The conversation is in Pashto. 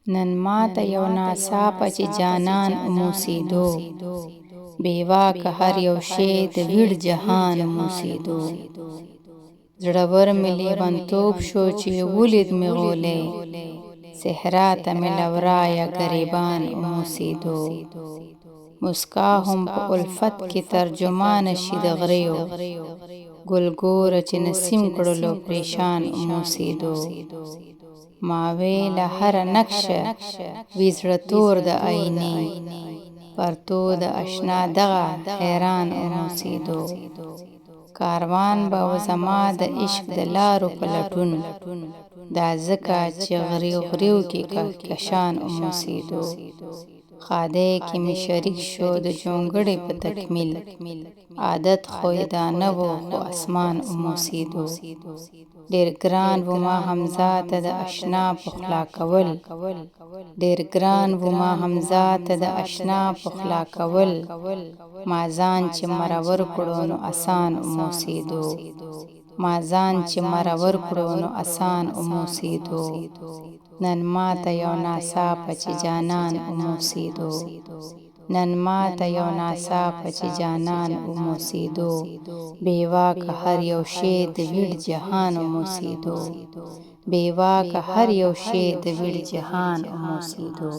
نن ماته یو ناڅاپه چې جانان اوموسېدو، بې واکه هر یو شی د ویړ جهان اوموسېدو. زړور مې لیونتوب شو چې ولید مې غولی، صحرا ته مې له ورایه ګریبان اوموسېدو. مسکا هم په الفت کې ترجمانه شي د غریو، ګل ګوره چې نسیم کړلو پریشان اوموسېدو. ما وی له هره نقشه وي زړه تور د آیینې، پرتو د اشنا دغه حیران اوموسېدو. کاروان به و زما د عشق د لارو په لټون، دا ځکه چې غریو غریو کې کهکشان اوموسېدو. ښادۍ کې مې شریک شو د جونګړې په تکمیل، عادت خو یې دا نه و خو اسمان اوموسېدو. ډېر ګران و ما حمزه ته د اشنا پخلا کول، ډېر ګران و ما حمزه ته د اشنا پخلا کول. ما ځان چې مرور کړو نو اسان اوموسېدو، ما ځان چې مرور کړو نو اسان اوموسېدو. نن ماته یو ناڅاپه چې جانان اوموسېدو، نن ماته یو ناڅاپه چې جانان اوموسېدو. بې واکه هر یو شی د ویړ جهان اوموسېدو، بې واکه هر یو شی د ویړ جهان اوموسېدو.